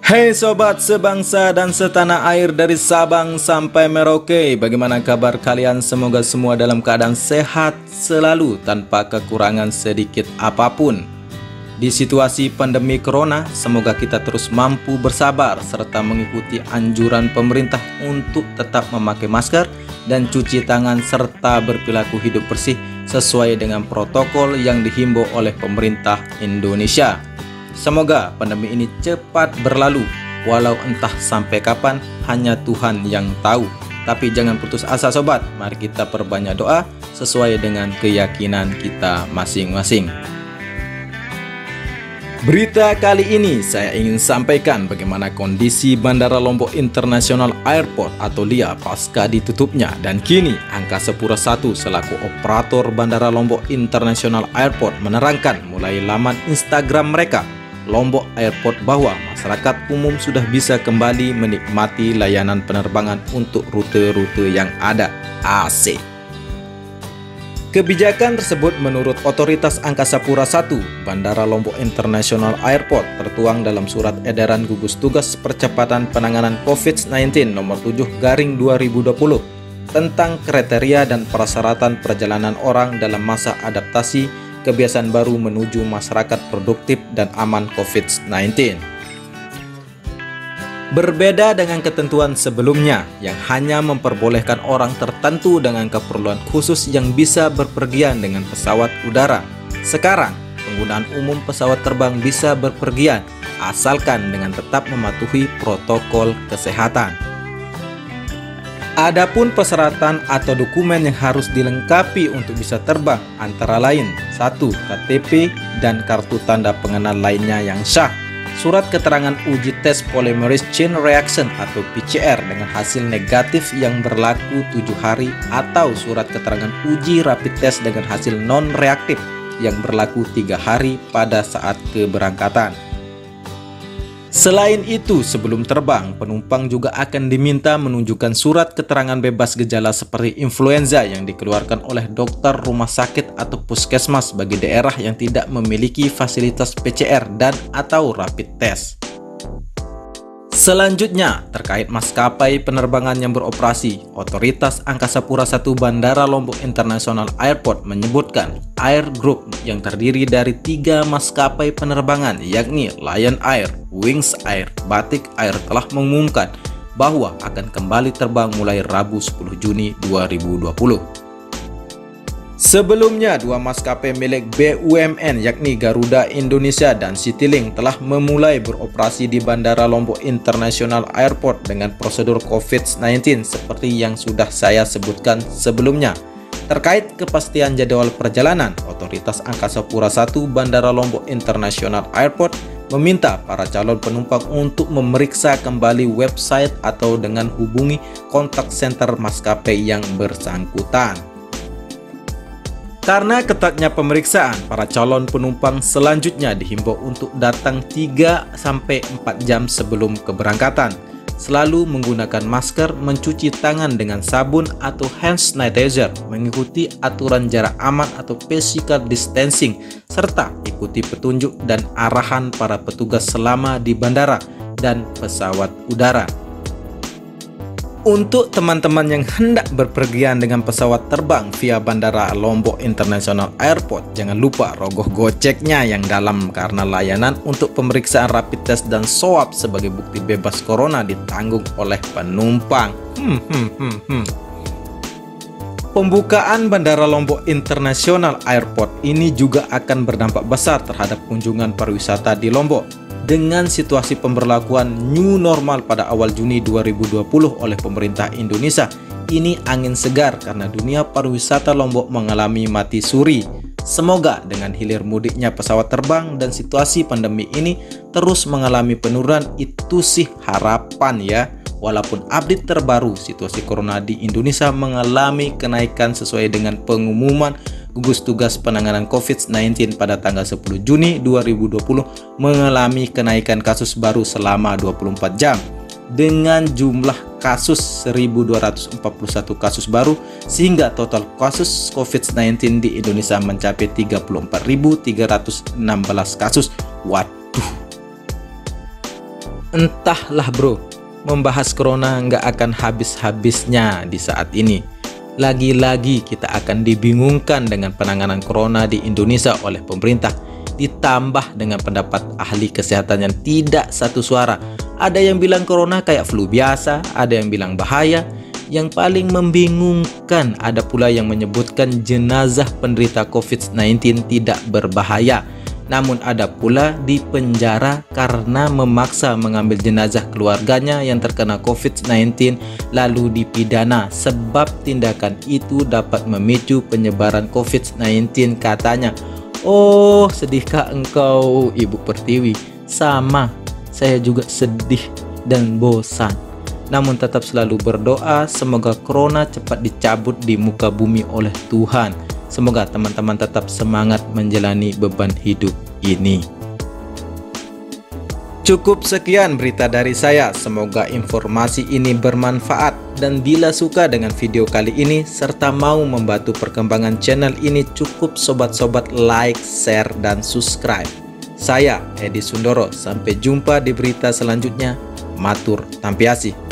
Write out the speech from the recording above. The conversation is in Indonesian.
Hai sobat sebangsa dan setanah air dari Sabang sampai Merauke, bagaimana kabar kalian? Semoga semua dalam keadaan sehat selalu tanpa kekurangan sedikit apapun. Di situasi pandemi corona, semoga kita terus mampu bersabar serta mengikuti anjuran pemerintah untuk tetap memakai masker dan cuci tangan serta berperilaku hidup bersih sesuai dengan protokol yang dihimbau oleh pemerintah Indonesia. Semoga pandemi ini cepat berlalu, walau entah sampai kapan hanya Tuhan yang tahu. Tapi jangan putus asa sobat, mari kita perbanyak doa sesuai dengan keyakinan kita masing-masing. Berita kali ini saya ingin sampaikan bagaimana kondisi Bandara Lombok International Airport atau LIA pasca ditutupnya, dan kini Angkasa Pura I selaku operator Bandara Lombok International Airport menerangkan mulai laman Instagram mereka Lombok Airport bahwa masyarakat umum sudah bisa kembali menikmati layanan penerbangan untuk rute-rute yang ada. Asik. Kebijakan tersebut menurut Otoritas Angkasa Pura I, Bandara Lombok International Airport tertuang dalam Surat Edaran Gugus Tugas Percepatan Penanganan COVID-19 nomor 7/2020 tentang kriteria dan persyaratan perjalanan orang dalam masa adaptasi kebiasaan baru menuju masyarakat produktif dan aman COVID-19. Berbeda dengan ketentuan sebelumnya yang hanya memperbolehkan orang tertentu dengan keperluan khusus yang bisa berpergian dengan pesawat udara. Sekarang, penggunaan umum pesawat terbang bisa berpergian asalkan dengan tetap mematuhi protokol kesehatan. Adapun persyaratan atau dokumen yang harus dilengkapi untuk bisa terbang antara lain 1. KTP dan kartu tanda pengenal lainnya yang sah, surat keterangan uji tes polymerase chain reaction atau PCR dengan hasil negatif yang berlaku 7 hari atau surat keterangan uji rapid test dengan hasil non-reaktif yang berlaku 3 hari pada saat keberangkatan. Selain itu, sebelum terbang, penumpang juga akan diminta menunjukkan surat keterangan bebas gejala seperti influenza yang dikeluarkan oleh dokter rumah sakit atau puskesmas bagi daerah yang tidak memiliki fasilitas PCR dan atau rapid test. Selanjutnya, terkait maskapai penerbangan yang beroperasi, Otoritas Angkasa Pura I Bandara Lombok International Airport menyebutkan Air Group yang terdiri dari 3 maskapai penerbangan yakni Lion Air, Wings Air, Batik Air telah mengumumkan bahwa akan kembali terbang mulai Rabu 10 Juni 2020. Sebelumnya, 2 maskapai milik BUMN yakni Garuda Indonesia dan Citylink telah memulai beroperasi di Bandara Lombok International Airport dengan prosedur COVID-19 seperti yang sudah saya sebutkan sebelumnya. Terkait kepastian jadwal perjalanan, Otoritas Angkasa Pura I Bandara Lombok International Airport meminta para calon penumpang untuk memeriksa kembali website atau dengan hubungi kontak center maskapai yang bersangkutan. Karena ketatnya pemeriksaan, para calon penumpang selanjutnya dihimbau untuk datang 3-4 jam sebelum keberangkatan, selalu menggunakan masker, mencuci tangan dengan sabun atau hand sanitizer, mengikuti aturan jarak aman atau physical distancing, serta ikuti petunjuk dan arahan para petugas selama di bandara dan pesawat udara. Untuk teman-teman yang hendak berpergian dengan pesawat terbang via Bandara Lombok International Airport, jangan lupa rogoh goceknya yang dalam karena layanan untuk pemeriksaan rapid test dan swab sebagai bukti bebas corona ditanggung oleh penumpang. Pembukaan Bandara Lombok International Airport ini juga akan berdampak besar terhadap kunjungan pariwisata di Lombok. Dengan situasi pemberlakuan new normal pada awal Juni 2020 oleh pemerintah Indonesia, ini angin segar karena dunia pariwisata Lombok mengalami mati suri. Semoga dengan hilir mudiknya pesawat terbang dan situasi pandemi ini terus mengalami penurunan, itu sih harapan ya. Walaupun update terbaru situasi corona di Indonesia mengalami kenaikan sesuai dengan pengumuman Gugus Tugas Penanganan COVID-19 pada tanggal 10 Juni 2020 mengalami kenaikan kasus baru selama 24 jam dengan jumlah kasus 1.241 kasus baru sehingga total kasus COVID-19 di Indonesia mencapai 34.316 kasus. Waduh. Entahlah bro, membahas corona nggak akan habis-habisnya di saat ini. Lagi-lagi kita akan dibingungkan dengan penanganan corona di Indonesia oleh pemerintah, ditambah dengan pendapat ahli kesehatan yang tidak satu suara. Ada yang bilang corona kayak flu biasa, ada yang bilang bahaya. Yang paling membingungkan, ada pula yang menyebutkan jenazah penderita COVID-19 tidak berbahaya. Namun ada pula di penjara karena memaksa mengambil jenazah keluarganya yang terkena COVID-19 lalu dipidana sebab tindakan itu dapat memicu penyebaran COVID-19 katanya. Oh, sedihkah engkau Ibu Pertiwi? Sama, saya juga sedih dan bosan. Namun tetap selalu berdoa semoga corona cepat dicabut di muka bumi oleh Tuhan. Semoga teman-teman tetap semangat menjalani beban hidup ini. Cukup sekian berita dari saya. Semoga informasi ini bermanfaat. Dan bila suka dengan video kali ini serta mau membantu perkembangan channel ini, cukup sobat-sobat like, share, dan subscribe. Saya Edi Sundoro. Sampai jumpa di berita selanjutnya. Matur tampiasih.